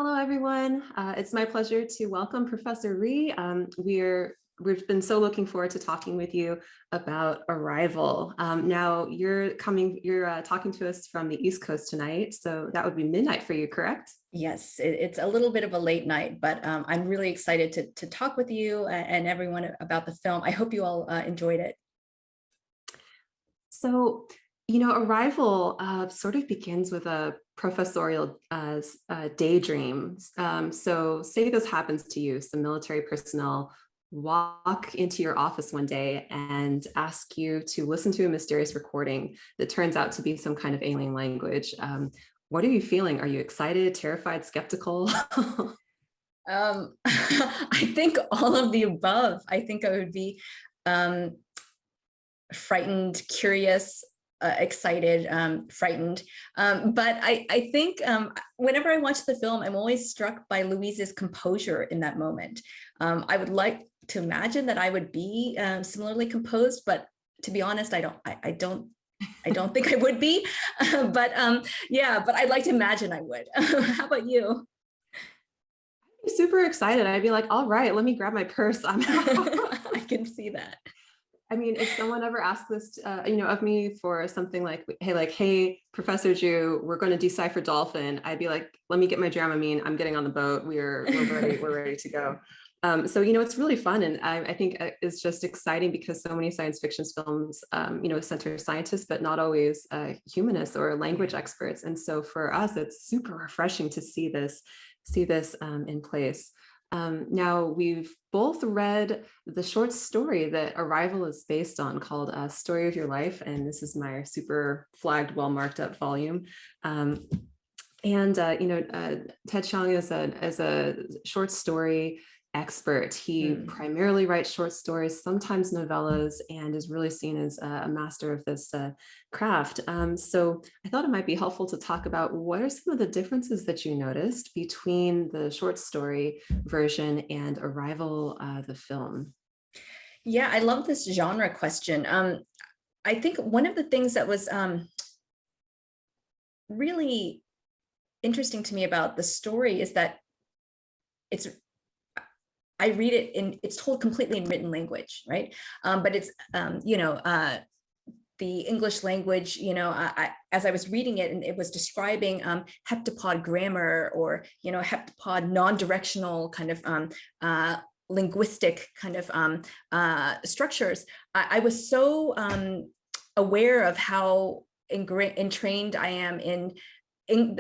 Hello, everyone. It's my pleasure to welcome Professor Rhee. We've been so looking forward to talking with you about Arrival. Now you're talking to us from the East Coast tonight, so that would be midnight for you, correct? Yes, it's a little bit of a late night, but I'm really excited to talk with you and everyone about the film. I hope you all enjoyed it. So, Arrival sort of begins with a professorial daydream. So say this happens to you, some military personnel walk into your office one day and ask you to listen to a mysterious recording that turns out to be some kind of alien language. What are you feeling? Are you excited, terrified, skeptical? I think all of the above. I think I would be frightened, curious, excited, frightened. But I think whenever I watch the film, I'm always struck by Louise's composure in that moment. I would like to imagine that I would be similarly composed, but to be honest, I don't think I would be. But I'd like to imagine I would. How about you? I'd be super excited. I'd be like, all right, let me grab my purse. I can see that. I mean, if someone ever asked this, of me for something like, hey, Professor Jue, we're going to decipher dolphin, I'd be like, let me get my Dramamine. I'm getting on the boat. We're ready. We're ready to go. So, it's really fun. And I think it's just exciting because so many science fiction films, center scientists, but not always humanists or language experts. And so for us, it's super refreshing to see this in place. Now, we've both read the short story that Arrival is based on called Story of Your Life. And this is my super flagged, well marked up volume. Ted Chiang is a short story expert. He primarily writes short stories, sometimes novellas, and is really seen as a master of this craft. So I thought it might be helpful to talk about what are some of the differences that you noticed between the short story version and Arrival, the film. Yeah, I love this genre question. I think one of the things that was really interesting to me about the story is that I read it it's told completely in written language, right? But it's, the English language, as I was reading it, and it was describing heptapod grammar or, heptapod non-directional kind of linguistic kind of structures. I was so aware of how entrained I am in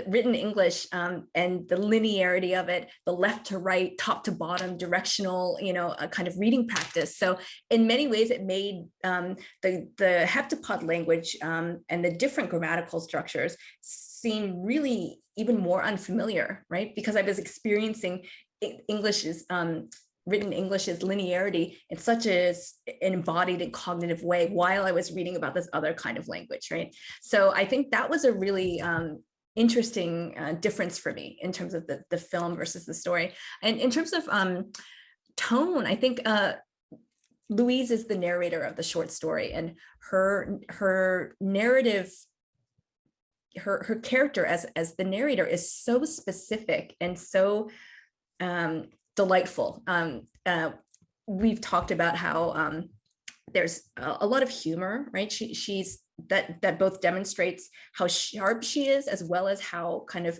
written English and the linearity of it, the left to right, top to bottom, directional, a kind of reading practice. So in many ways, it made the heptapod language and the different grammatical structures seem really even more unfamiliar, right? Because I was experiencing English's written English's linearity in such an embodied and cognitive way while I was reading about this other kind of language, right? So I think that was a really interesting difference for me in terms of the film versus the story. And in terms of tone, I think Louise is the narrator of the short story, and her narrative, her character as the narrator is so specific and so delightful. We've talked about how there's a lot of humor, right? She's that both demonstrates how sharp she is, as well as how kind of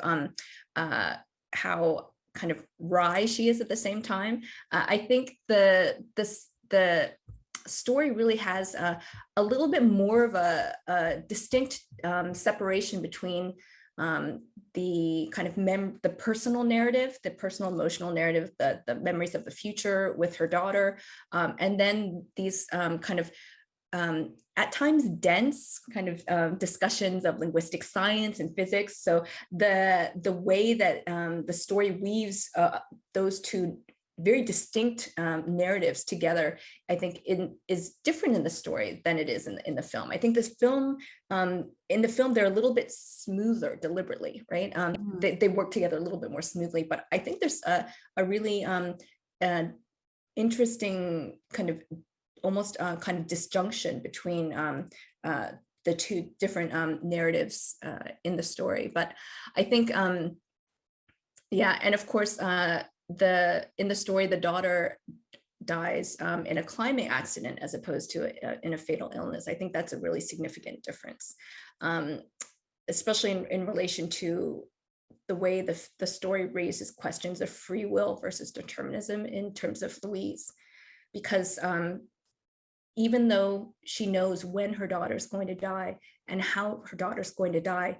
wry she is at the same time. I think the story really has a little bit more of a distinct separation between the kind of the personal narrative, the personal emotional narrative, the memories of the future with her daughter, and then these kind of at times dense kind of discussions of linguistic science and physics. So the way that the story weaves those two very distinct narratives together, I think is different in the story than it is in the film. I think this film, in the film, they're a little bit smoother deliberately, right? They work together a little bit more smoothly, but I think there's a really interesting kind of almost kind of disjunction between the two different narratives in the story. But I think Yeah, and of course, in the story, the daughter dies in a climbing accident as opposed to in a fatal illness. I think that's a really significant difference, especially in relation to the way the story raises questions of free will versus determinism in terms of Louise, because even though she knows when her daughter's going to die and how her daughter's going to die,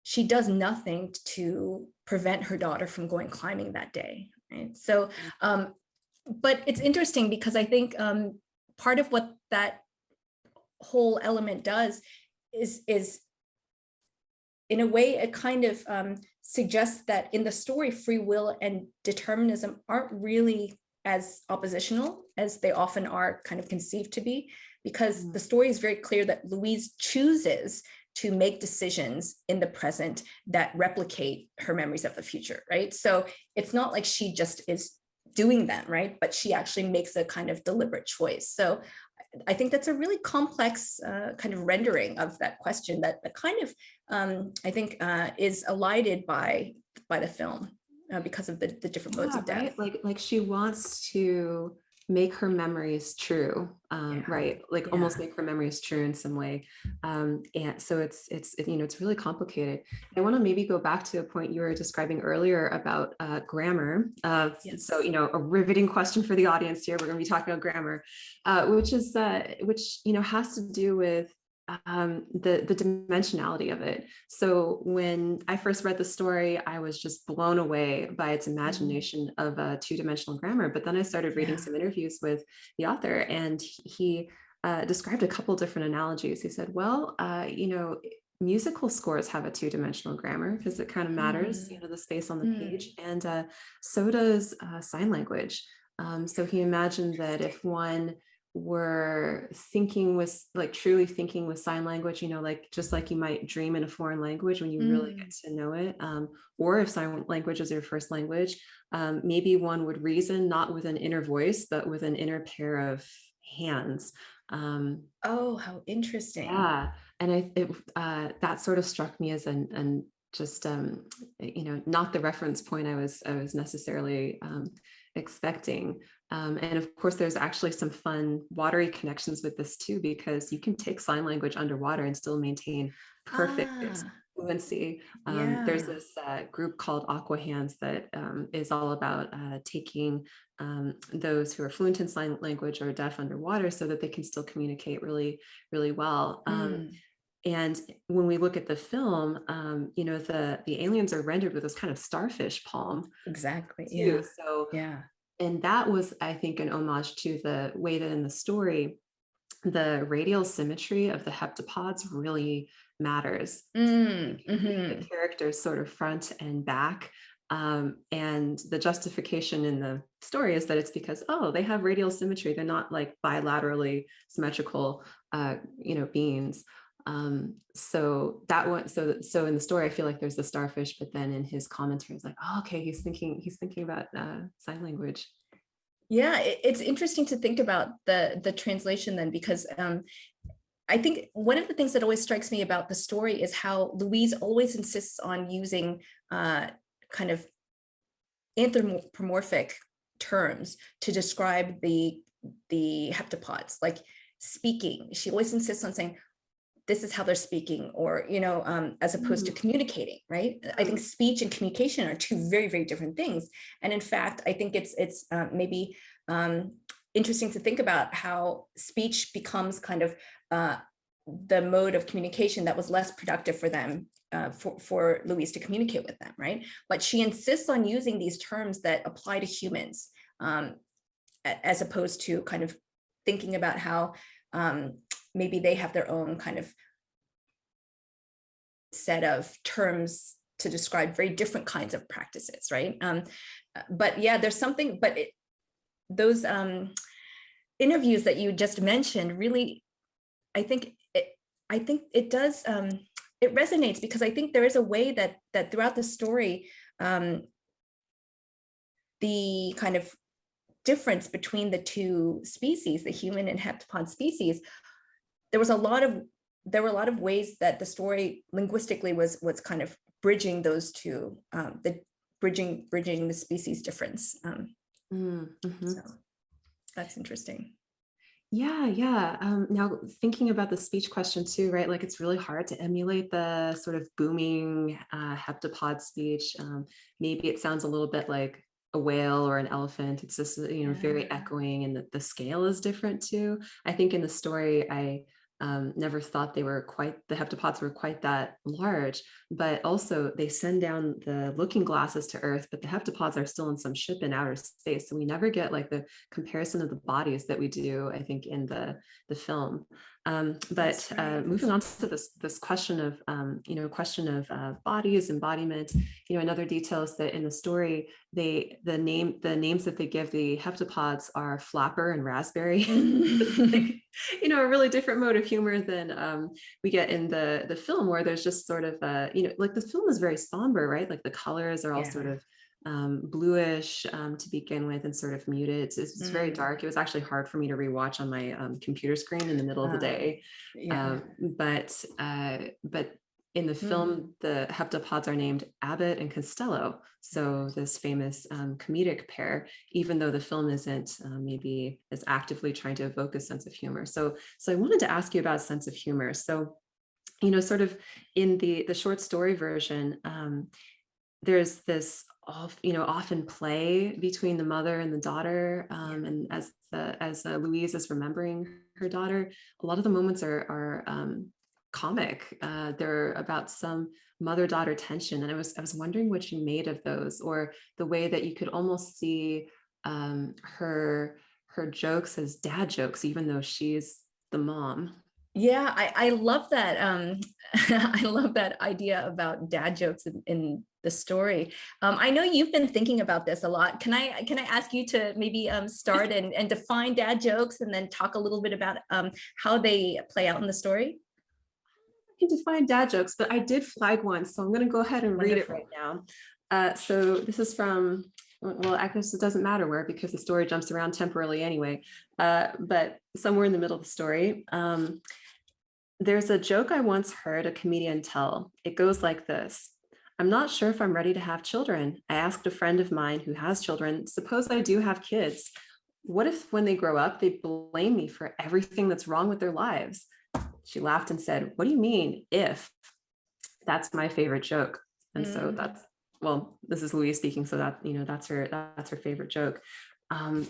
she does nothing to prevent her daughter from going climbing that day, right? So, but it's interesting because I think part of what that whole element does is in a way, it kind of suggests that in the story, free will and determinism aren't really as oppositional as they often are kind of conceived to be, because the story is very clear that Louise chooses to make decisions in the present that replicate her memories of the future, right? So it's not like she just is doing them, right? But she actually makes a kind of deliberate choice. So I think that's a really complex kind of rendering of that question that kind of, I think, is elided by the film because of the different modes of death. Right? Like she wants to make her memories true, right? Like almost make her memories true in some way. And so it's it's really complicated. I want to maybe go back to a point you were describing earlier about grammar. Yes. So, a riveting question for the audience here. We're going to be talking about grammar, which has to do with the dimensionality of it. So when I first read the story, I was just blown away by its imagination of a two-dimensional grammar. But then I started reading some interviews with the author, and he described a couple different analogies. He said, well, musical scores have a two-dimensional grammar because it kind of matters, the space on the page, and so does sign language. So he imagined that if one were thinking with truly thinking with sign language, just like you might dream in a foreign language when you really get to know it, or if sign language is your first language, maybe one would reason not with an inner voice but with an inner pair of hands. Oh, how interesting. Yeah, and that sort of struck me as just not the reference point I was necessarily expecting. And of course, there's actually some fun watery connections with this too, because you can take sign language underwater and still maintain perfect fluency. There's this group called Aqua Hands that is all about taking those who are fluent in sign language or deaf underwater so that they can still communicate really, really well. And when we look at the film, the aliens are rendered with this kind of starfish palm. Exactly. Too. So and that was, I think, an homage to the way that in the story, the radial symmetry of the heptapods really matters. The characters sort of front and back. And the justification in the story is that it's because, they have radial symmetry. They're not like bilaterally symmetrical, beings. So that one, so in the story, I feel like there's the starfish, but then in his commentary, it's like, okay, he's thinking about sign language. Yeah, it's interesting to think about the translation then, because I think one of the things that always strikes me about the story is how Louise always insists on using kind of anthropomorphic terms to describe the heptapods, like speaking. She always insists on saying, this is how they're speaking, or, as opposed to communicating, right? I think speech and communication are two very, very different things. And in fact, I think it's maybe interesting to think about how speech becomes kind of the mode of communication that was less productive for them, for Louise to communicate with them, right? But she insists on using these terms that apply to humans, as opposed to kind of thinking about how maybe they have their own kind of set of terms to describe very different kinds of practices, right? But yeah, there's something, but those interviews that you just mentioned really, I think it does, it resonates, because I think there is a way that throughout the story, the kind of difference between the two species, the human and heptapod species, there were a lot of ways that the story linguistically was kind of bridging those two, bridging the species difference. Mm-hmm. So that's interesting. Yeah, yeah. Now thinking about the speech question too, right? Like it's really hard to emulate the sort of booming heptapod speech. Maybe it sounds a little bit like a whale or an elephant. It's just, very echoing, and the scale is different too. I think in the story, I never thought the heptapods were quite that large, but also they send down the looking glasses to Earth, but the heptapods are still in some ship in outer space. So we never get like the comparison of the bodies that we do, I think, in the film. But moving on to this question of bodies, embodiment, another detail is that in the story, the names that they give the heptapods are flapper and raspberry. Like, a really different mode of humor than we get in the film, where there's just sort of like the film is very somber, right? Like the colors are all sort of bluish to begin with, and sort of muted. It's very dark. It was actually hard for me to rewatch on my computer screen in the middle of the day. But in the film, the heptapods are named Abbott and Costello. So this famous comedic pair, even though the film isn't maybe as actively trying to evoke a sense of humor. So I wanted to ask you about a sense of humor. So, sort of in the short story version, there's this often play between the mother and the daughter, and as Louise is remembering her daughter, a lot of the moments are comic. They're about some mother-daughter tension, and I was wondering what you made of those, or the way that you could almost see her jokes as dad jokes, even though she's the mom. Yeah, I love that. I love that idea about dad jokes in the story. I know you've been thinking about this a lot. Can I ask you to maybe start and define dad jokes, and then talk a little bit about how they play out in the story? I can define dad jokes, but I did flag one, so I'm going to go ahead and read it right now. So this is from, well, I guess it doesn't matter where, because the story jumps around temporally anyway, but somewhere in the middle of the story. There's a joke I once heard a comedian tell. It goes like this. I'm not sure if I'm ready to have children. I asked a friend of mine who has children, suppose I do have kids. What if when they grow up, they blame me for everything that's wrong with their lives? She laughed and said, what do you mean, if? That's my favorite joke. And so this is Louise speaking. So that's her favorite joke.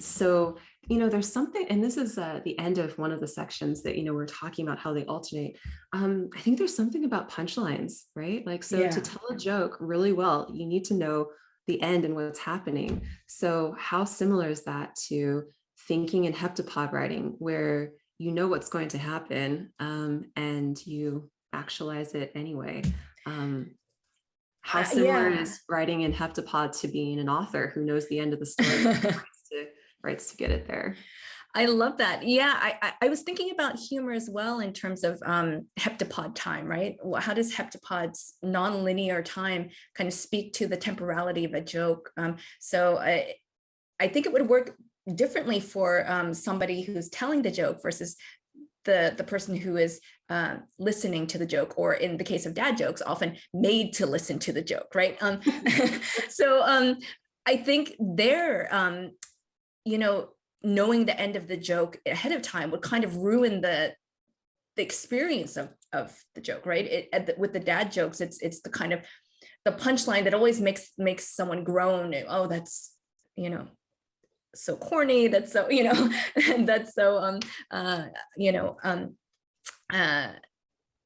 So, there's something, and this is the end of one of the sections that, we're talking about how they alternate. I think there's something about punchlines, right? Like, so to tell a joke really well, you need to know the end and what's happening. So how similar is that to thinking in heptapod writing, where you know what's going to happen, and you actualize it anyway? How similar is writing in heptapod to being an author who knows the end of the story? Writes to get it there. I love that. Yeah, I was thinking about humor as well in terms of heptapod time, right? How does heptapod's nonlinear time kind of speak to the temporality of a joke? So I think it would work differently for somebody who's telling the joke versus the person who is listening to the joke, or in the case of dad jokes, often made to listen to the joke, right? So I think they're knowing the end of the joke ahead of time would kind of ruin the experience of the joke, right? With the dad jokes, it's the kind of the punchline that always makes someone groan. Oh, that's so corny. That's so that's so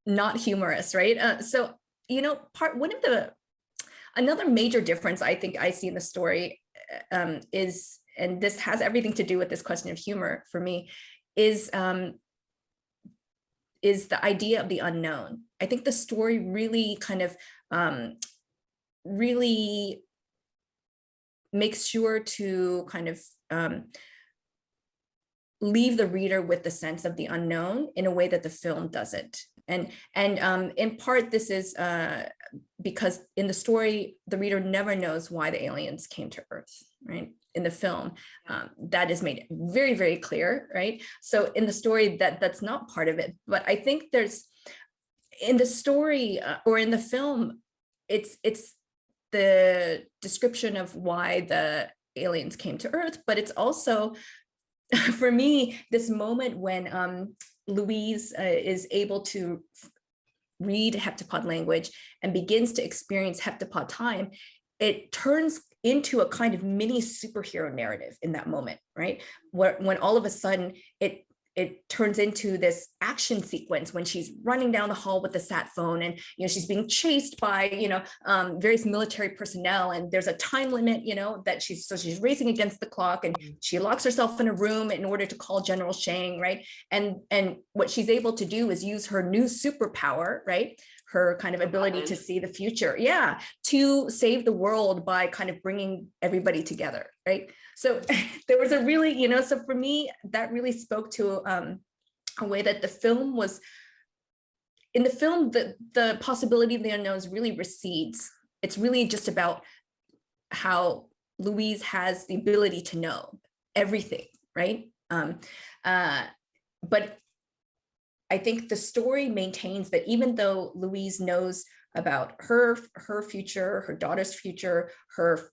not humorous, right? So another major difference I think I see in the story is, and this has everything to do with this question of humor for me, is the idea of the unknown. I think the story really kind of really makes sure to kind of leave the reader with the sense of the unknown in a way that the film doesn't. And in part, this is because in the story, the reader never knows why the aliens came to Earth, right? In the film, that is made very, very clear, right? So in the story, that's not part of it. But I think there's, in the story or in the film, it's the description of why the aliens came to Earth, but it's also, for me, this moment when Louise is able to read heptapod language and begins to experience heptapod time, it turns into a kind of mini superhero narrative in that moment, right? When all of a sudden it turns into this action sequence when she's running down the hall with the sat phone, and she's being chased by various military personnel, and there's a time limit that she's racing against the clock, and she locks herself in a room in order to call General Chiang, right? And what she's able to do is use her new superpower, right? Her kind of ability to see the future, to save the world by kind of bringing everybody together, right? So there was a really, so for me, that really spoke to a way that the film was, in the film, the possibility of the unknowns really recedes. It's really just about how Louise has the ability to know everything, right? But I think the story maintains that even though Louise knows about her future, her daughter's future, her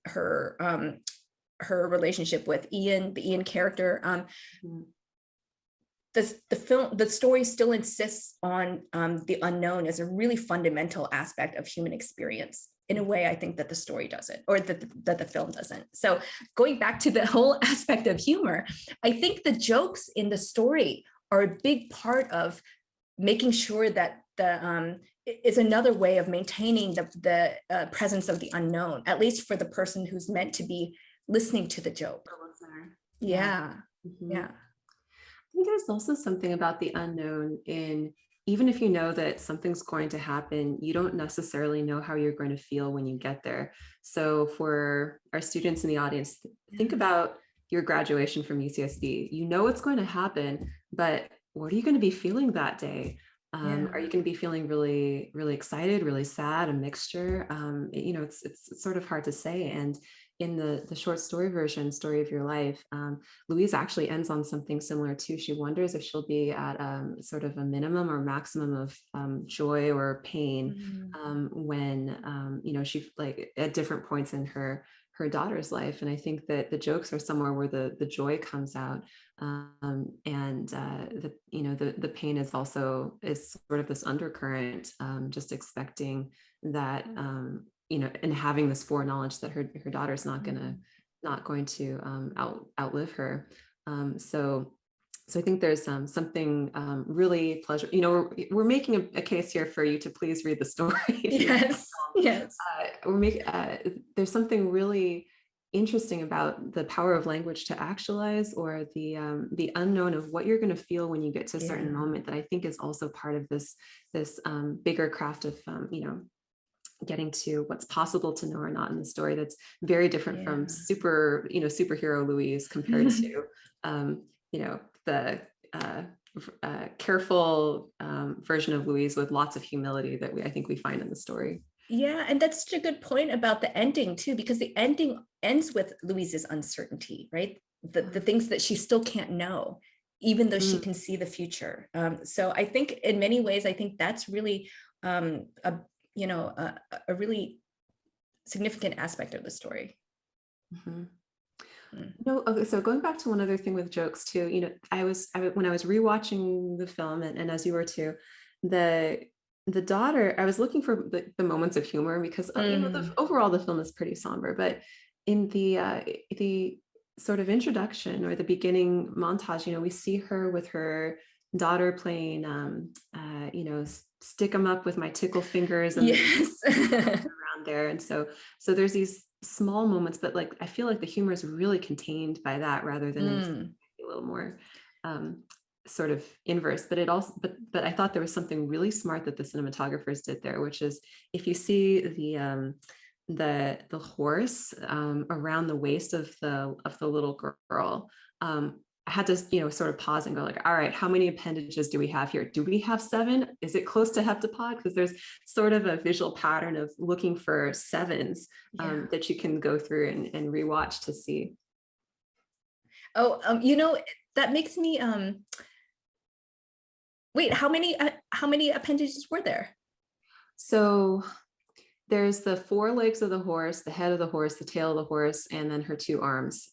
relationship with Ian, the Ian character, the story still insists on the unknown as a really fundamental aspect of human experience, in a way I think that the story doesn't, or that the film doesn't. So going back to the whole aspect of humor, I think the jokes in the story are a big part of making sure that is another way of maintaining the presence of the unknown, at least for the person who's meant to be listening to the joke. Yeah. I think there's also something about the unknown in, even if you know that something's going to happen, you don't necessarily know how you're going to feel when you get there. So for our students in the audience, think about your graduation from UCSD. You know what's going to happen, but what are you going to be feeling that day? Are you going to be feeling really, really excited, really sad, a mixture? It's sort of hard to say. And in the short story version, Story of Your Life, Louise actually ends on something similar too. She wonders if she'll be at sort of a minimum or maximum of joy or pain when she, like, at different points in her daughter's life. And I think that the jokes are somewhere where the joy comes out, and the pain is sort of this undercurrent, just expecting that and having this foreknowledge that her daughter's not going to outlive her. So I think there's something really pleasure. We're making a case here for you to please read the story. Yes. There's something really interesting about the power of language to actualize, or the unknown of what you're going to feel when you get to a certain moment, that I think is also part of this bigger craft of getting to what's possible to know or not in the story. That's very different from superhero Louise compared to the careful version of Louise with lots of humility that I think we find in the story. Yeah, and that's such a good point about the ending too, because the ending ends with Louise's uncertainty, right? The things that she still can't know, even though she can see the future. So I think in many ways, I think that's really a really significant aspect of the story. Okay, so going back to one other thing with jokes too, when I was rewatching the film, and as you were too, the daughter, I was looking for the moments of humor, because overall the film is pretty somber, but in the sort of introduction or the beginning montage, we see her with her daughter playing stick 'em up with my tickle fingers, and around there. And so there's these small moments, but like I feel like the humor is really contained by that, rather than a little more sort of inverse. But it also, but I thought there was something really smart that the cinematographers did there, which is, if you see the horse around the waist of the little girl, I had to, sort of pause and go like, all right, how many appendages do we have here? Do we have 7? Is it close to heptapod? Because there's sort of a visual pattern of looking for 7s that you can go through and rewatch to see. Oh, that makes me, wait, how many appendages were there? So There's the four legs of the horse, the head of the horse, the tail of the horse, and then her two arms.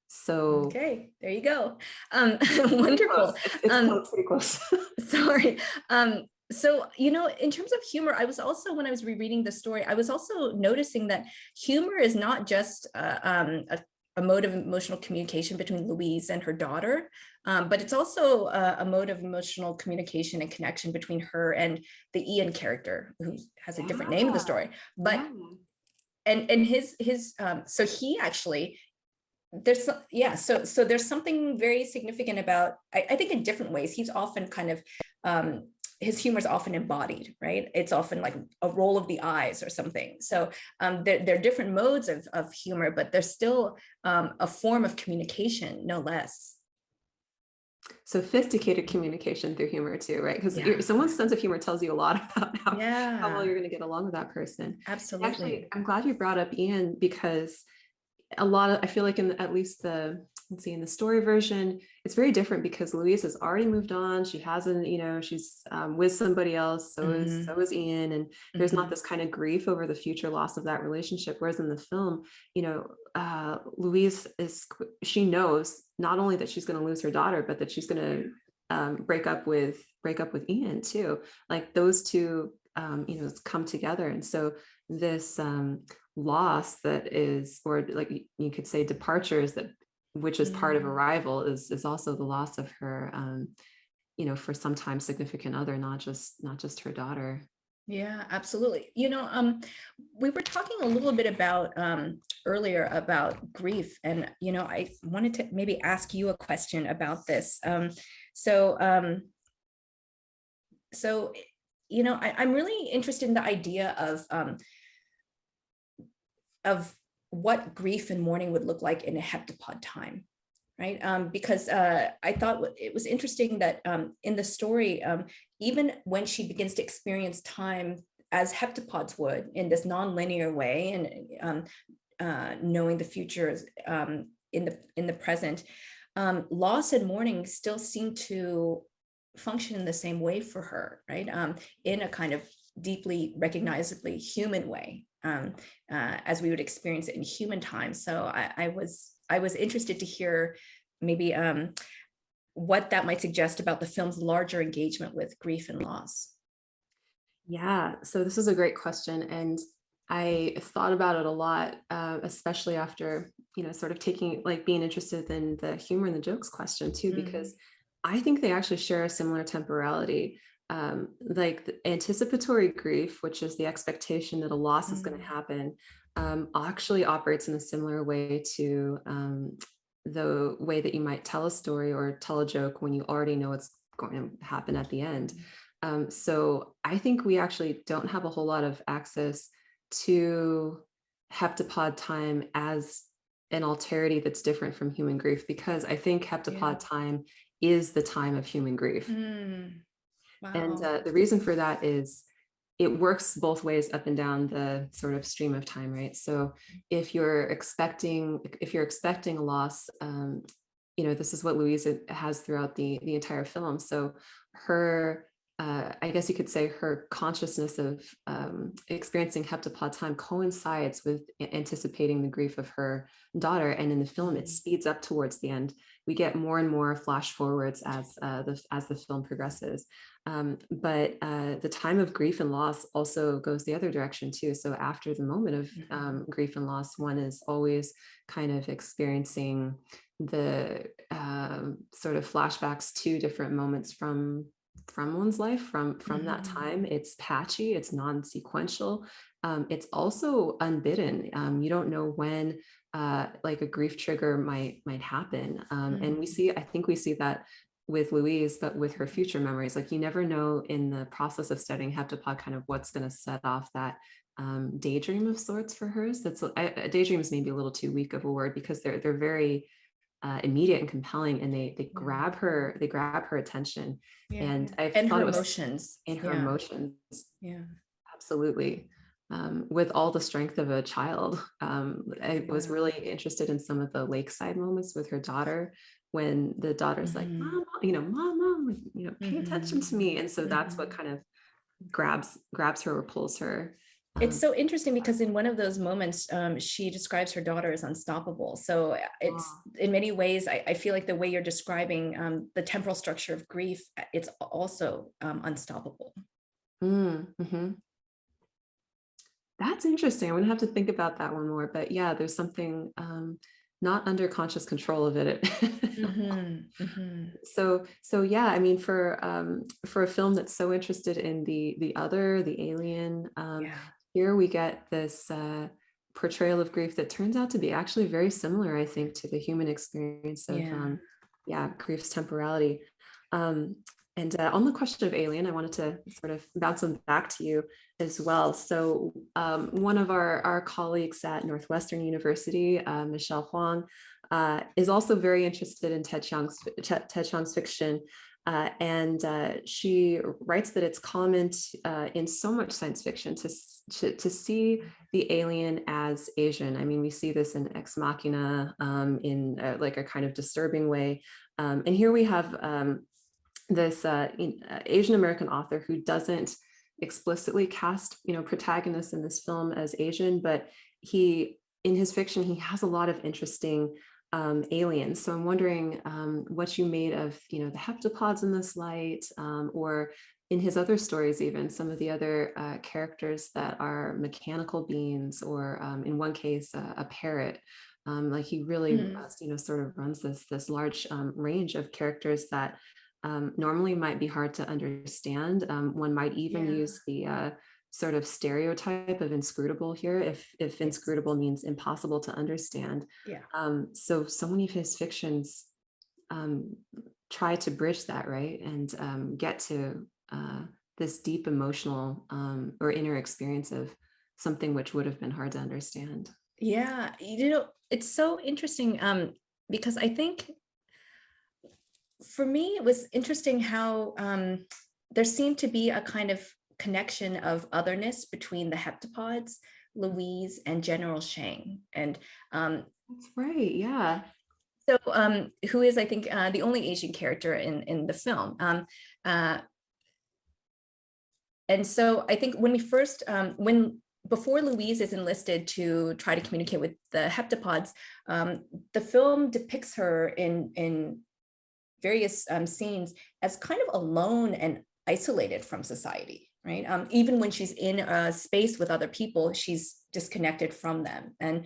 So Okay, there you go. pretty close. Wonderful. It's close, pretty close. Sorry. So, in terms of humor, I was also, when I was rereading the story, I was also noticing that humor is not just a mode of emotional communication between Louise and her daughter, but it's also a mode of emotional communication and connection between her and the Ian character, who has a different name in the story. But and his so he actually, so there's something very significant about, I think in different ways, he's often kind of his humor is often embodied, right? It's often like a roll of the eyes or something. So there are different modes of humor, but there's still a form of communication, no less. Sophisticated communication through humor too, right? Because someone's sense of humor tells you a lot about how well you're going to get along with that person. Absolutely. Actually, I'm glad you brought up Ian, because I feel like in at least in the story version, it's very different because Louise has already moved on. She hasn't, she's with somebody else. So is Ian. And there's not this kind of grief over the future loss of that relationship. Whereas in the film, Louise she knows not only that she's going to lose her daughter, but that she's going to break up with Ian too. Like those two, come together. And so this loss that is, or like you could say departures, which is part of arrival, is also the loss of her for sometimes significant other, not just her daughter. Yeah, absolutely. We were talking a little bit about earlier about grief, and I wanted to maybe ask you a question about this. So I'm really interested in the idea of what grief and mourning would look like in a heptapod time, right? Because I thought it was interesting that in the story, even when she begins to experience time as heptapods would, in this nonlinear way, and knowing the future in the present, loss and mourning still seem to function in the same way for her, right? In a kind of deeply recognizably human way, as we would experience it in human time. So I was interested to hear maybe what that might suggest about the film's larger engagement with grief and loss. Yeah, so this is a great question, and I thought about it a lot, especially after sort of being interested in the humor and the jokes question too, because I think they actually share a similar temporality. Like the anticipatory grief, which is the expectation that a loss is going to happen, actually operates in a similar way to the way that you might tell a story or tell a joke when you already know it's going to happen at the end. So I think we actually don't have a whole lot of access to heptapod time as an alterity that's different from human grief, because I think heptapod time is the time of human grief. Wow. And the reason for that is it works both ways up and down the sort of stream of time, right? So if you're expecting a loss, this is what Louise has throughout the entire film. So her, I guess you could say her consciousness of experiencing heptapod time coincides with anticipating the grief of her daughter. And in the film, it speeds up towards the end. We get more and more flash forwards as the film progresses. But the time of grief and loss also goes the other direction too. So after the moment of grief and loss, one is always kind of experiencing the sort of flashbacks to different moments from one's life from that time. It's patchy, it's non-sequential. It's also unbidden. You don't know when like a grief trigger might happen. And I think we see that with Louise, but with her future memories. Like you never know in the process of studying heptapod kind of what's going to set off that daydream of sorts for hers. Daydream is maybe a little too weak of a word, because they're very immediate and compelling, and they grab her attention. And I thought it was emotions and her emotions. Yeah, absolutely. With all the strength of a child. I was really interested in some of the lakeside moments with her daughter, when the daughter's like, Mom, Mom, pay attention to me. And so that's what kind of grabs her or pulls her It's so interesting because in one of those moments, she describes her daughter as unstoppable. So it's in many ways, I feel like the way you're describing the temporal structure of grief, it's also unstoppable. Mm-hmm. That's interesting. I'm gonna have to think about that one more. But yeah, there's something not under conscious control of it. So yeah, I mean, for a film that's so interested in the other, the alien, here we get this portrayal of grief that turns out to be actually very similar, I think, to the human experience of grief's temporality. And on the question of Alien, I wanted to sort of bounce them back to you as well. So one of our colleagues at Northwestern University, Michelle Huang, is also very interested in Ted Chiang's fiction. And she writes that it's common in so much science fiction to see the alien as Asian. I mean, we see this in Ex Machina in like a kind of disturbing way. And here we have this Asian American author who doesn't explicitly cast, protagonists in this film as Asian, but in his fiction, he has a lot of interesting aliens. So I'm wondering what you made of, the heptapods in this light, or in his other stories, even some of the other characters that are mechanical beings, or in one case, a parrot. Like he really, sort of runs this large range of characters that normally might be hard to understand. One might even use the sort of stereotype of inscrutable here, if inscrutable means impossible to understand. So many of his fictions try to bridge that, right? And get to this deep emotional or inner experience of something which would have been hard to understand. Yeah, it's so interesting because I think for me, it was interesting how there seemed to be a kind of connection of otherness between the heptapods, Louise, and General Chiang. And that's right, yeah. So who is, I think, the only Asian character in the film. And so I think when we first, before Louise is enlisted to try to communicate with the heptapods, the film depicts her in various scenes as kind of alone and isolated from society, right? Even when she's in a space with other people, she's disconnected from them. And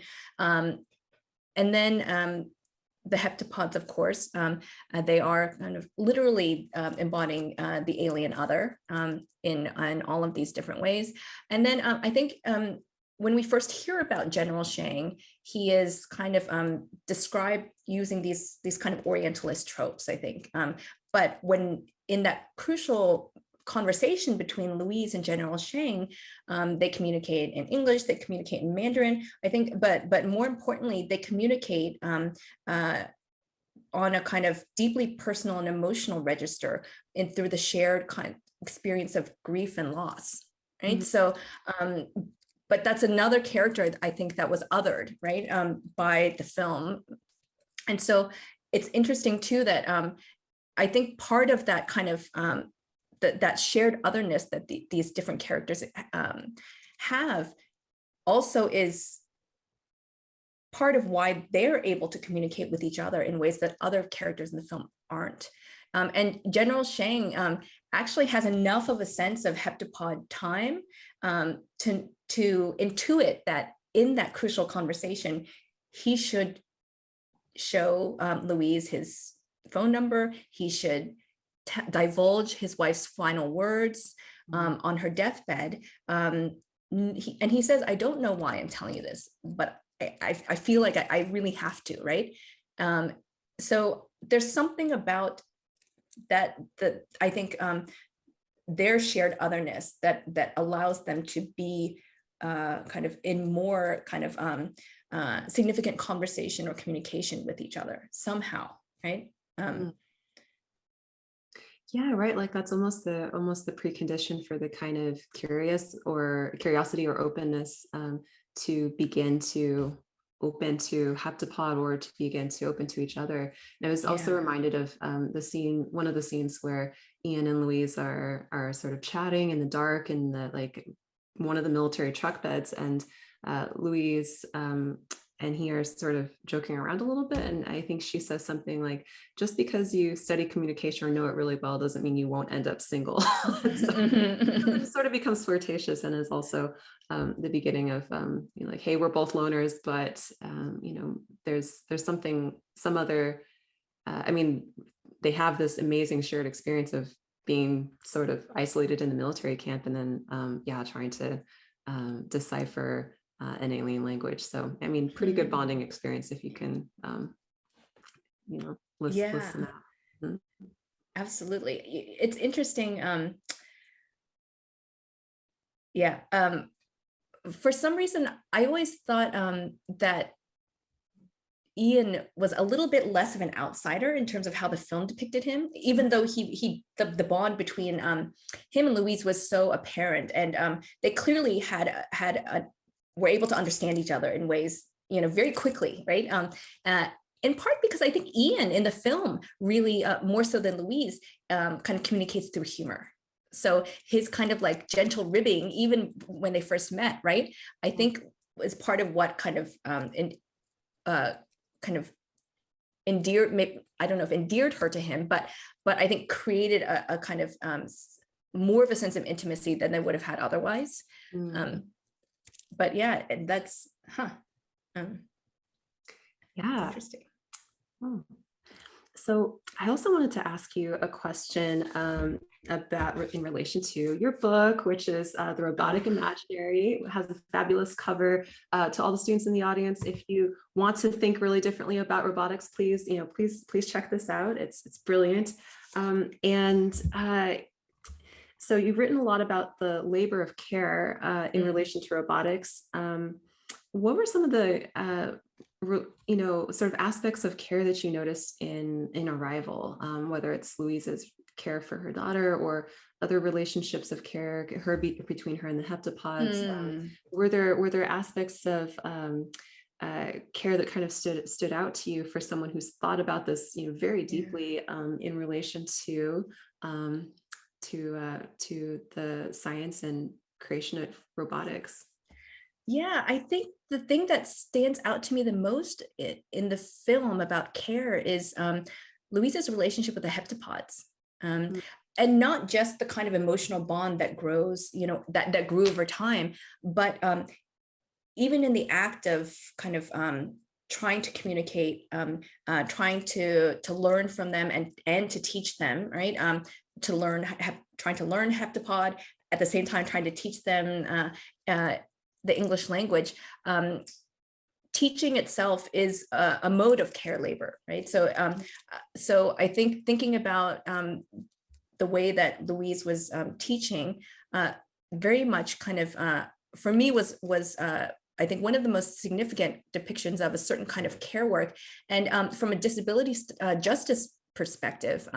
then the heptapods, of course, they are kind of literally embodying the alien other in all of these different ways. And then I think when we first hear about General Chiang, he is kind of described using these kind of Orientalist tropes, I think. But when in that crucial conversation between Louise and General Chiang, they communicate in English, they communicate in Mandarin, I think, but more importantly, they communicate on a kind of deeply personal and emotional register through the shared kind of experience of grief and loss, right? So, but that's another character I think that was othered, right, by the film. And so it's interesting too that I think part of that kind of that shared otherness that these different characters have also is part of why they're able to communicate with each other in ways that other characters in the film aren't. And General Chiang actually has enough of a sense of heptapod time to intuit that in that crucial conversation, he should show Louise his phone number. He should divulge his wife's final words on her deathbed. And he says, I don't know why I'm telling you this, but I feel like I really have to, right? So there's something about that I think their shared otherness that allows them to be kind of in more kind of significant conversation or communication with each other somehow, right? Yeah, right. Like that's almost the precondition for the kind of curiosity or openness to begin to open to heptapod, or to begin to open to each other. And I was also reminded of one of the scenes where Ian and Louise are sort of chatting in the dark, in the like one of the military truck beds, and Louise and he are sort of joking around a little bit. And I think she says something like, just because you study communication or know it really well doesn't mean you won't end up single. So it sort of becomes flirtatious, and is also the beginning of like, hey, we're both loners, but there's some other, I mean, they have this amazing shared experience of being sort of isolated in the military camp, and then trying to decipher an alien language. So I mean, pretty good bonding experience if you can listen out. Mm-hmm. Absolutely. It's interesting. For some reason, I always thought that Ian was a little bit less of an outsider in terms of how the film depicted him, even though the bond between him and Louise was so apparent, and they clearly were able to understand each other in ways, very quickly, right? In part because I think Ian in the film really, more so than Louise, kind of communicates through humor. So his kind of like gentle ribbing, even when they first met, right? I think is part of what kind of endeared, I don't know if endeared her to him, but I think created a kind of more of a sense of intimacy than they would have had otherwise. But yeah, that's interesting. Oh. So I also wanted to ask you a question about in relation to your book, which is The Robotic Imaginary. It has a fabulous cover. To all the students in the audience, if you want to think really differently about robotics, please check this out. It's brilliant. So you've written a lot about the labor of care in relation to robotics. What were some of the sort of aspects of care that you noticed in Arrival, whether it's Louise's care for her daughter or other relationships of care, between her and the heptapods? Were there aspects of care that kind of stood out to you for someone who's thought about this, very deeply in relation to the science and creation of robotics? Yeah, I think the thing that stands out to me the most in the film about care is Louise's relationship with the heptapods. And not just the kind of emotional bond that grows, that grew over time, but even in the act of kind of trying to communicate, trying to learn from them and to teach them, right? Trying to learn heptapod, at the same time trying to teach them the English language. Teaching itself is a mode of care labor, right? So I think thinking about the way that Louise was teaching, very much kind of for me was I think one of the most significant depictions of a certain kind of care work. And from a disability justice perspective,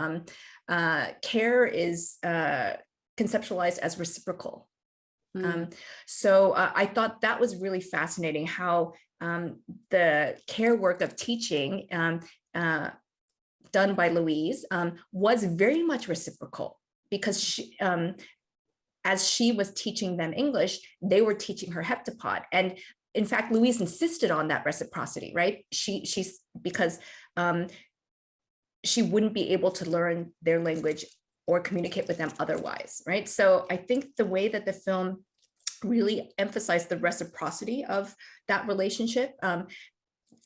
care is conceptualized as reciprocal. So I thought that was really fascinating, how the care work of teaching done by Louise was very much reciprocal, because she, as she was teaching them English, they were teaching her heptapod. And in fact, Louise insisted on that reciprocity, right? She's because she wouldn't be able to learn their language or communicate with them otherwise, right? So I think the way that the film really emphasized the reciprocity of that relationship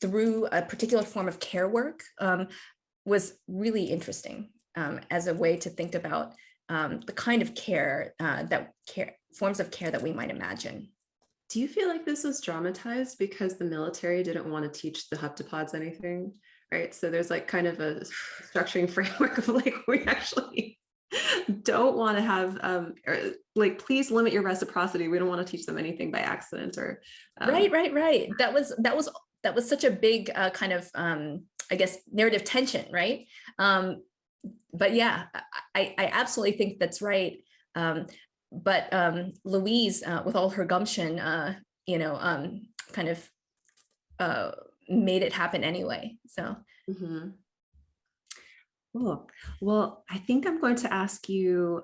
through a particular form of care work was really interesting as a way to think about the kind of care forms of care that we might imagine. Do you feel like this was dramatized because the military didn't want to teach the heptapods anything, right? So there's like kind of a structuring framework of like, we actually don't want to have like, please limit your reciprocity. We don't want to teach them anything by accident or right. That was such a big kind of I guess narrative tension, right? But yeah, I absolutely think that's right. But Louise, with all her gumption, kind of made it happen anyway. So. Mm-hmm. Cool. Well, I think I'm going to ask you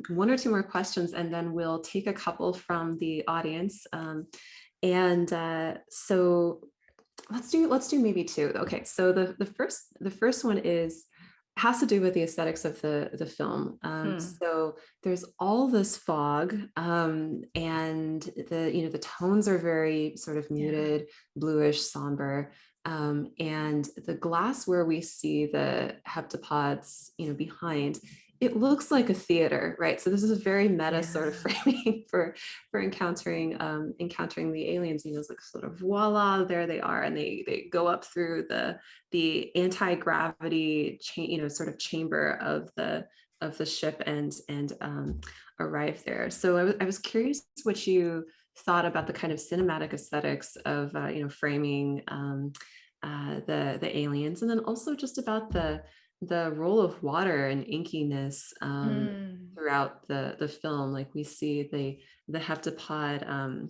one or two more questions, and then we'll take a couple from the audience. So let's do maybe two. Okay. So the first one has to do with the aesthetics of the film. So there's all this fog, and the tones are very sort of muted, bluish, somber. And the glass where we see the heptapods, behind, it looks like a theater, right? So this is a very meta sort of framing for encountering the aliens. It's like sort of voila, there they are, and they go up through the anti-gravity sort of chamber of the ship and arrive there. So I was curious what you thought about the kind of cinematic aesthetics of framing the aliens, and then also just about the role of water and inkiness throughout the film. Like we see the heptapod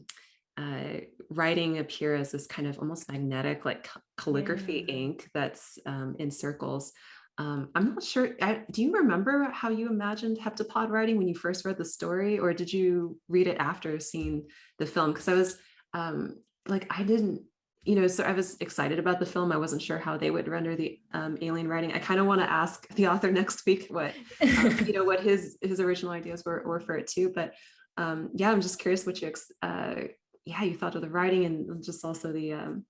writing appear as this kind of almost magnetic, like calligraphy ink that's in circles. I'm not sure. Do you remember how you imagined heptapod writing when you first read the story, or did you read it after seeing the film? Because I was I didn't, so I was excited about the film. I wasn't sure how they would render the alien writing. I kind of want to ask the author next week what what his original ideas were for it too. But yeah, I'm just curious what you you thought of the writing, and just also the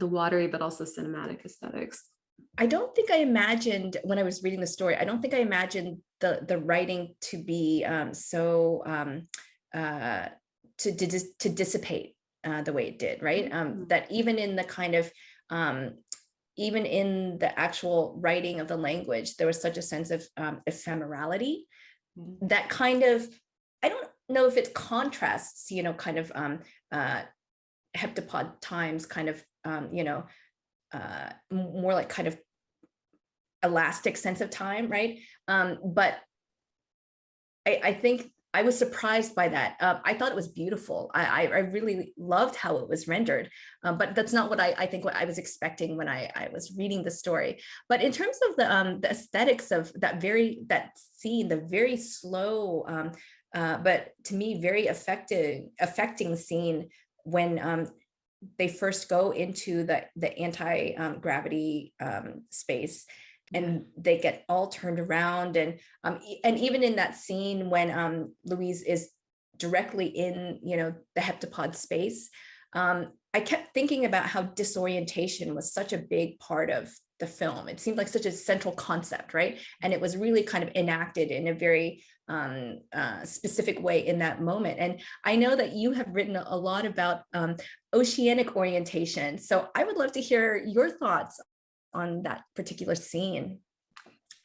watery but also cinematic aesthetics. I don't think I imagined, when I was reading the story, I don't think I imagined the writing to be to dissipate the way it did, right? That even in the kind of even in the actual writing of the language, there was such a sense of ephemerality that kind of, I don't know if it contrasts, kind of heptapod times, kind of more like kind of elastic sense of time, right? But I think I was surprised by that. I thought it was beautiful. I really loved how it was rendered, but that's not what I think what I was expecting when I was reading the story. But in terms of the aesthetics of that scene, the very slow, but to me very affecting scene when they first go into the anti-gravity space, and they get all turned around, and even in that scene when Louise is directly in the heptapod space, I kept thinking about how disorientation was such a big part of the film. It seemed like such a central concept, right? And it was really kind of enacted in a very specific way in that moment. And I know that you have written a lot about oceanic orientation. So I would love to hear your thoughts on that particular scene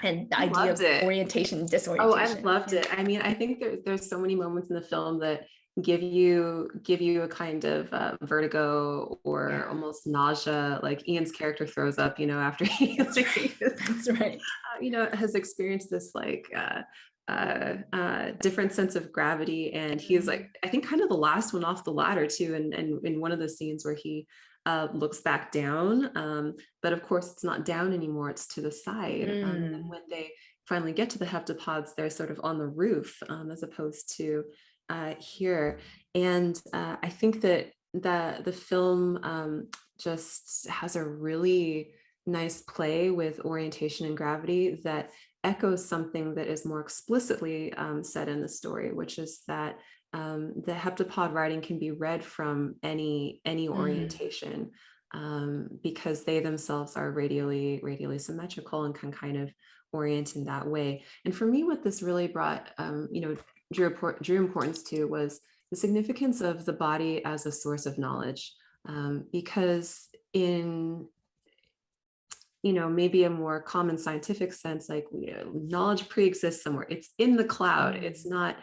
and the idea of orientation, disorientation. Oh, I loved it. I mean, I think there's so many moments in the film that give you a kind of vertigo or almost nausea. Like Ian's character throws up, after he that's right. Has experienced this different sense of gravity, and he's like, I think, kind of the last one off the ladder too. And in one of the scenes where he looks back down, but of course it's not down anymore, it's to the side. And when they finally get to the heptapods, they're sort of on the roof, as opposed to here. And I think that the film just has a really nice play with orientation and gravity that echoes something that is more explicitly said in the story, which is that the heptapod writing can be read from any orientation, because they themselves are radially symmetrical and can kind of orient in that way. And for me, what this really brought, drew importance to was the significance of the body as a source of knowledge, because in maybe a more common scientific sense, like knowledge pre-exists somewhere, it's in the cloud, it's not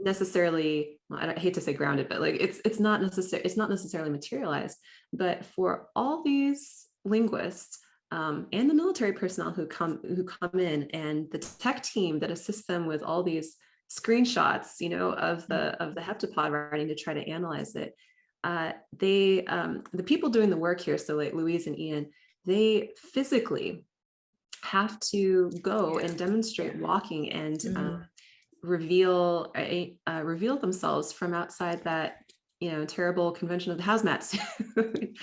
necessarily, I hate to say grounded, but like it's not necessarily materialized. But for all these linguists and the military personnel who come in, and the tech team that assists them with all these screenshots of the heptapod writing to try to analyze it, the people doing the work here, so like Louise and Ian, they physically have to go and demonstrate walking and reveal themselves from outside that, you know, terrible convention of the hazmat suit,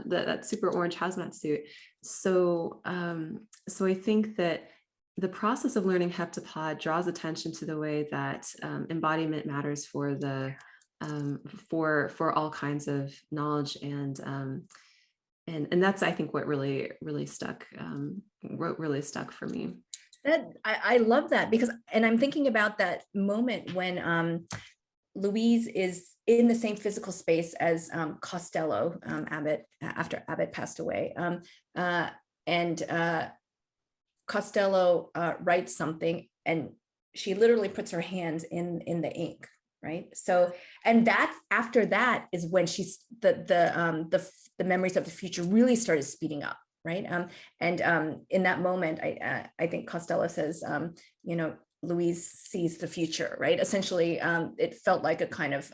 that super orange hazmat suit. So, so I think that the process of learning heptapod draws attention to the way that embodiment matters for the for all kinds of knowledge, and that's, I think, what really stuck for me. That I love that, because, and I'm thinking about that moment when Louise is in the same physical space as Costello, Abbott, after Abbott passed away. And Costello writes something, and she literally puts her hands in the ink, right? So, and that's, after that is when she's the memories of the future really started speeding up, right? And in that moment, I think Costello says, you know, Louise sees the future, right? Essentially, it felt like a kind of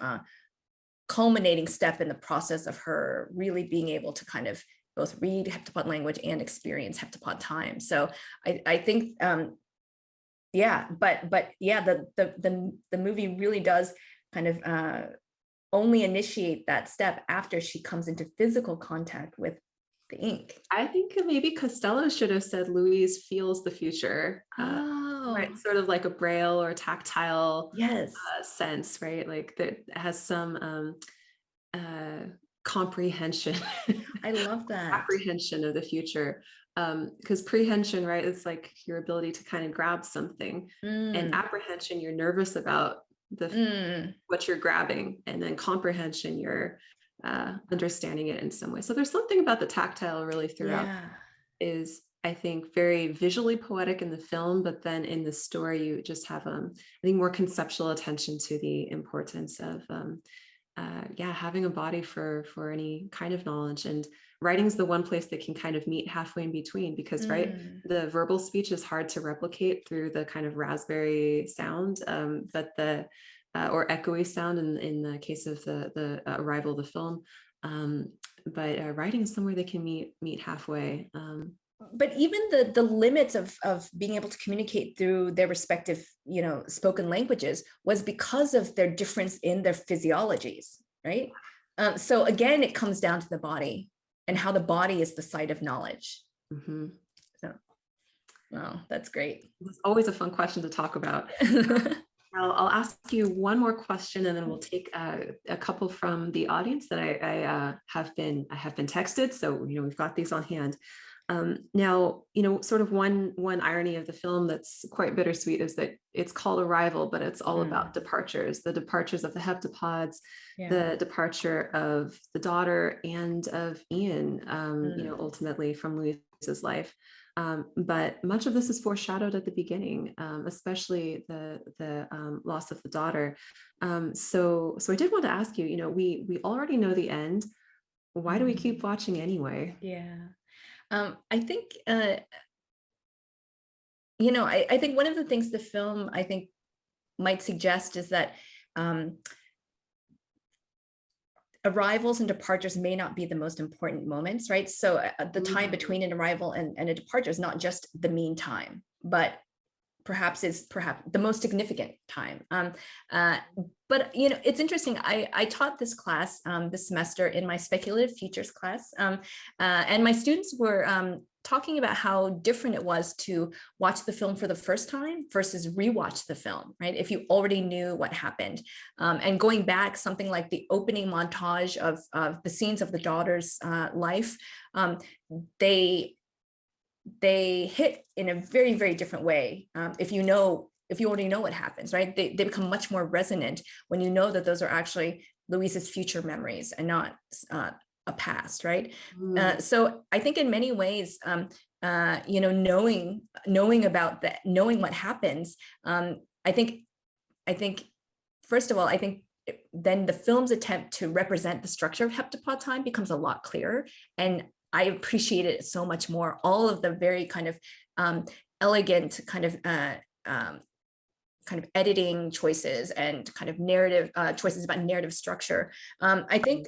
culminating step in the process of her really being able to kind of both read heptapod language and experience heptapod time. So I think, yeah, but yeah, the movie really does kind of only initiate that step after she comes into physical contact with the ink. I think maybe Costello should have said Louise feels the future. Right, sort of like a braille or tactile sense, right? Like that has some comprehension. I love that. Apprehension of the future. Because prehension, right, it's like your ability to kind of grab something, and apprehension, you're nervous about what you're grabbing, and then comprehension, you're understanding it in some way. So there's something about the tactile really throughout, is, I think, very visually poetic in the film, but then in the story you just have I think more conceptual attention to the importance of having a body for any kind of knowledge. And writing is the one place that can kind of meet halfway in between, because right, the verbal speech is hard to replicate through the kind of raspberry sound, but the or echoey sound in the case of the arrival of the film, but writing is somewhere they can meet halfway. But even the limits of being able to communicate through their respective, you know, spoken languages was because of their difference in their physiologies, right? So again, it comes down to the body and how the body is the site of knowledge. So, wow, that's great. It's always a fun question to talk about. I'll ask you one more question, and then we'll take a couple from the audience that I have been texted. So, you know, we've got these on hand. Now, you know, sort of one irony of the film that's quite bittersweet is that it's called Arrival, but it's all about departures, the departures of the heptapods, the departure of the daughter and of Ian, you know, ultimately from Louise's life. But much of this is foreshadowed at the beginning, especially the loss of the daughter. So I did want to ask you, you know, we already know the end. Why do we keep watching anyway? I think, you know, I think one of the things the film, I think, might suggest is that arrivals and departures may not be the most important moments, right? So the time between an arrival and a departure is not just the mean time, but perhaps the most significant time. But, you know, it's interesting. I taught this class this semester in my speculative futures class, and my students were talking about how different it was to watch the film for the first time versus rewatch the film, right? If you already knew what happened, and going back, something like the opening montage of the scenes of the daughter's life, they hit in a very, very different way. If you already know what happens, right? They become much more resonant when you know that those are actually Louise's future memories and not a past, right? So I think in many ways, you know, knowing about that, knowing what happens, I think first of all, I think then the film's attempt to represent the structure of heptapod time becomes a lot clearer, and I appreciate it so much more. All of the very kind of elegant kind of editing choices and kind of narrative choices about narrative structure. I think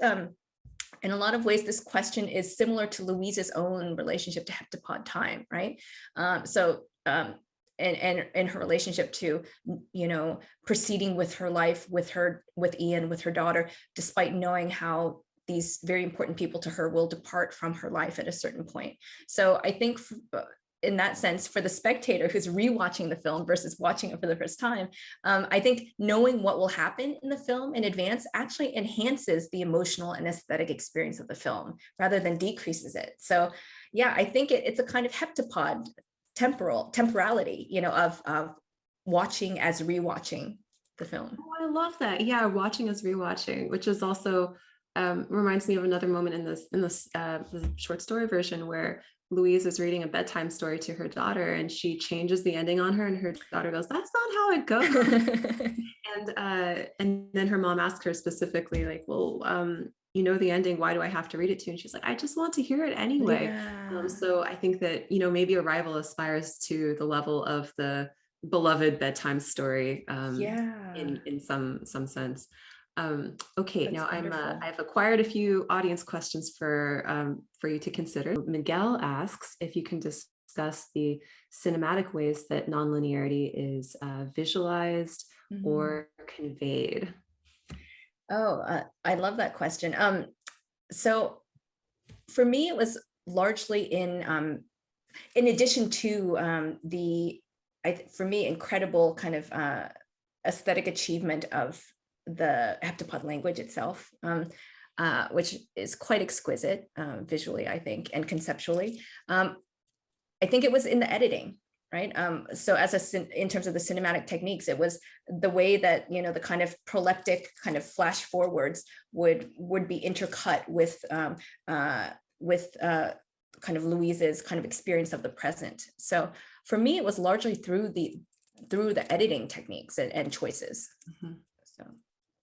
in a lot of ways, this question is similar to Louise's own relationship to heptapod time, right? And her relationship to, proceeding with her life, with Ian, with her daughter, despite knowing how these very important people to her will depart from her life at a certain point. So I think in that sense, for the spectator who's rewatching the film versus watching it for the first time, I think knowing what will happen in the film in advance actually enhances the emotional and aesthetic experience of the film rather than decreases it. So yeah, I think it's a kind of heptapod temporality, of watching as rewatching the film. Oh, I love that. Yeah, watching as rewatching, which is also reminds me of another moment in the short story version where Louise is reading a bedtime story to her daughter and she changes the ending on her and her daughter goes, "That's not how it goes." And then her mom asks her specifically, like, "Well, the ending, why do I have to read it to you?" And she's like, "I just want to hear it anyway." Yeah. So I think that, maybe Arrival aspires to the level of the beloved bedtime story Yeah. in some sense. Okay, That's now wonderful. I've acquired a few audience questions for you to consider. Miguel asks if you can discuss the cinematic ways that nonlinearity is visualized or conveyed. Oh, I love that question. So for me, it was largely in addition to for me, incredible kind of aesthetic achievement of the heptapod language itself, which is quite exquisite visually, I think, and conceptually. I think it was in the editing, right? So in terms of the cinematic techniques, it was the way that, the kind of proleptic kind of flash forwards would be intercut with kind of Louise's kind of experience of the present. So for me, it was largely through the editing techniques and choices. So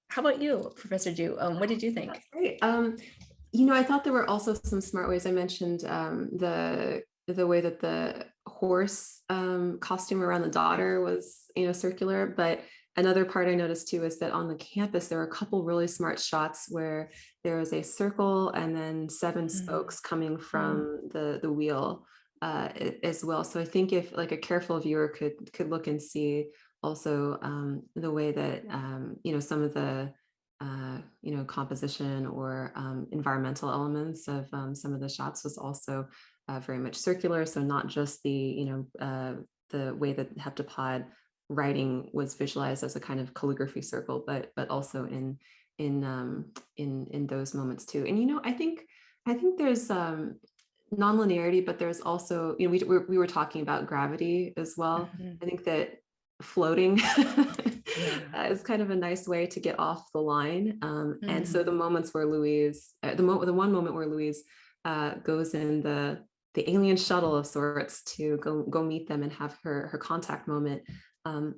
how about you, Professor Jue? What did you think? That's great. I thought there were also some smart ways. I mentioned the way that the horse costume around the daughter was, circular. But another part I noticed too is that on the campus, there were a couple really smart shots where there was a circle and then 7 spokes coming from the wheel as well. So I think if like a careful viewer could look and see also the way that, some of the composition or environmental elements of some of the shots was also very much circular. So not just the way that heptapod writing was visualized as a kind of calligraphy circle, but also in those moments too. And I think there's nonlinearity, but there's also, we were talking about gravity as well. I think that floating is kind of a nice way to get off the line. And so the moments where Louise, the one moment where Louise goes in the alien shuttle of sorts to go meet them and have her contact moment,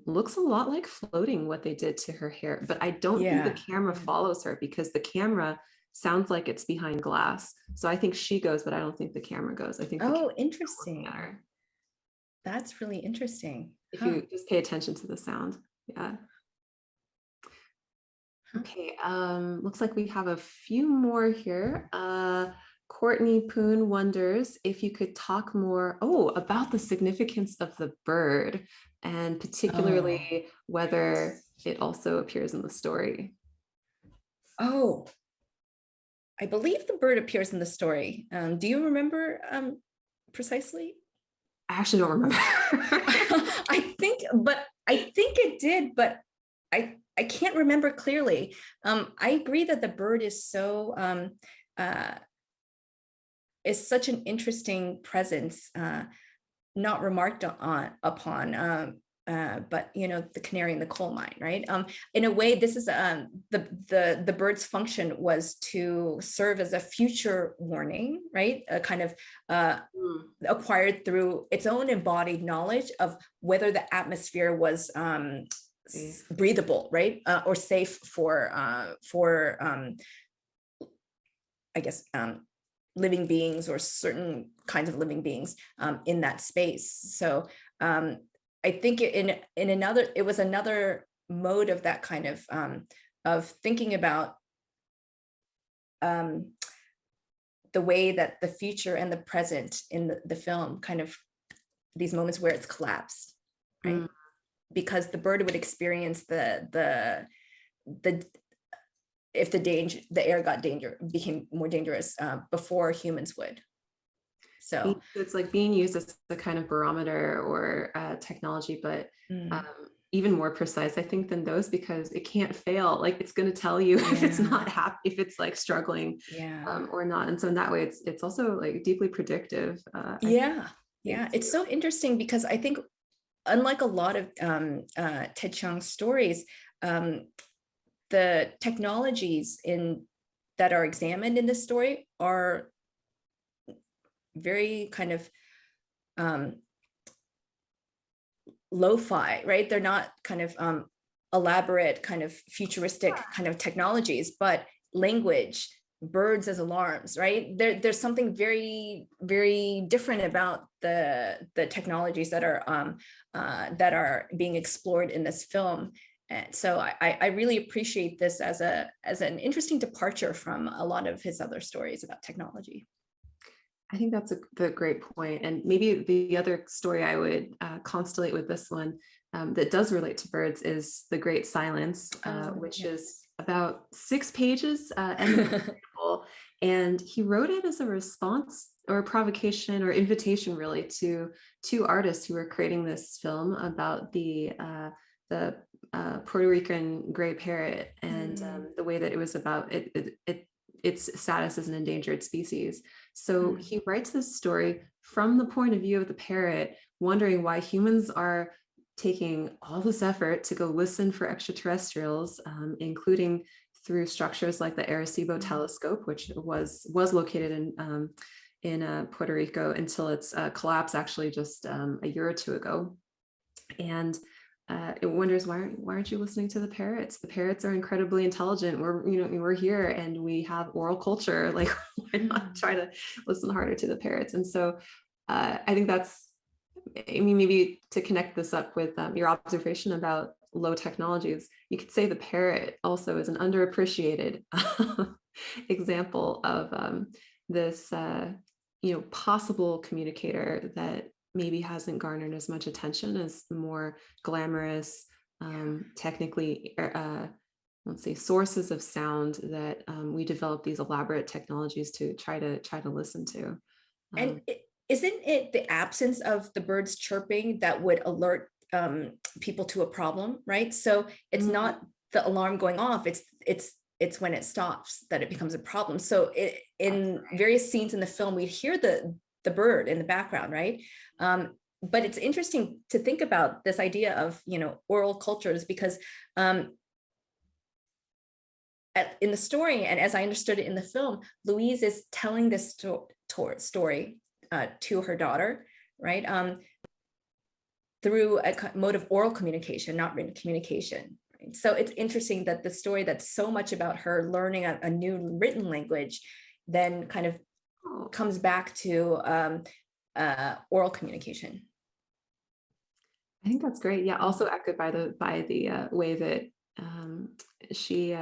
looks a lot like floating, what they did to her hair. But I don't think the camera follows her because the camera sounds like it's behind glass. So I think she goes, but I don't think the camera goes. I think interesting. That's really interesting. If you just pay attention to the sound. Yeah. Okay, looks like we have a few more here. Courtney Poon wonders if you could talk more about the significance of the bird and particularly whether it also appears in the story. Oh, I believe the bird appears in the story. Do you remember precisely? I actually don't remember. I think it did, but I can't remember clearly. I agree that the bird is is such an interesting presence, not remarked upon, but the canary in the coal mine, right? In a way, this is the bird's function was to serve as a future warning, right? A kind of acquired through its own embodied knowledge of whether the atmosphere was breathable, right, or safe for I guess living beings or certain kinds of living beings in that space. So I think it was another mode of that kind of thinking about the way that the future and the present in the film kind of these moments where it's collapsed, right? Because the bird would experience the if the air became more dangerous before humans would. So it's like being used as a kind of barometer or technology, but even more precise, I think, than those, because it can't fail. Like, it's going to tell you if it's not happy, if it's like struggling or not. And so in that way, it's also like deeply predictive. It's so interesting, because I think, unlike a lot of Ted Chiang's stories, the technologies that are examined in this story are very kind of lo-fi, right? They're not kind of elaborate, kind of futuristic kind of technologies, but language, birds as alarms, right? There's something very, very different about the technologies that are being explored in this film. And so I really appreciate this as an interesting departure from a lot of his other stories about technology. I think that's the great point. And maybe the other story I would constellate with this one that does relate to birds is The Great Silence, which is about 6 pages and he wrote it as a response or a provocation or invitation, really, to 2 artists who were creating this film about the Puerto Rican gray parrot and the way that it was about its status as an endangered species. So he writes this story from the point of view of the parrot, wondering why humans are taking all this effort to go listen for extraterrestrials, including through structures like the Arecibo telescope, which was located in Puerto Rico until its collapse, actually just a year or 2 ago. And it wonders, why aren't you listening to the parrots? The parrots are incredibly intelligent. We're here and we have oral culture. Like, why not try to listen harder to the parrots? And so I think that's, I mean, maybe to connect this up with your observation about low technologies, you could say the parrot also is an underappreciated example of this, possible communicator that maybe hasn't garnered as much attention as the more glamorous, technically, let's say, sources of sound that we develop these elaborate technologies to try to listen to. And isn't it the absence of the birds chirping that would alert people to a problem, right? So it's not the alarm going off, it's when it stops that it becomes a problem. So in various scenes in the film, we hear the bird in the background, right? But it's interesting to think about this idea of, oral cultures, because in the story, and as I understood it in the film, Louise is telling this story to her daughter, right? Through a mode of oral communication, not written communication. Right? So it's interesting that the story that's so much about her learning a new written language then kind of comes back to oral communication. I think that's great. Yeah, also echoed by the way that she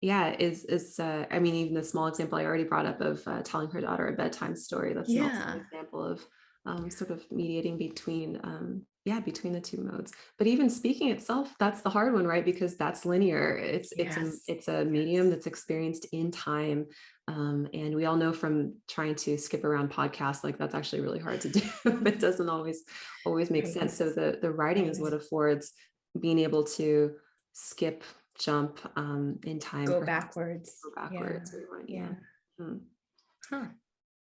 is I mean, even the small example I already brought up of telling her daughter a bedtime story, that's also an example of sort of mediating between the 2 modes. But even speaking itself, that's the hard one, right? Because that's linear. It's a medium that's experienced in time. And we all know from trying to skip around podcasts, like, that's actually really hard to do. It doesn't always make sense. So the writing is what affords being able to skip, jump in time, go backwards.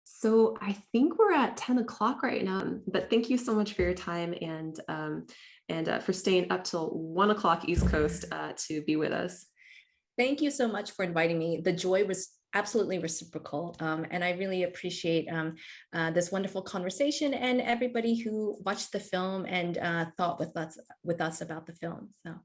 So I think we're at 10 o'clock right now, but thank you so much for your time and for staying up till 1 o'clock East Coast to be with us. Thank you so much for inviting me. The joy was absolutely reciprocal. And I really appreciate this wonderful conversation and everybody who watched the film and thought with us about the film. So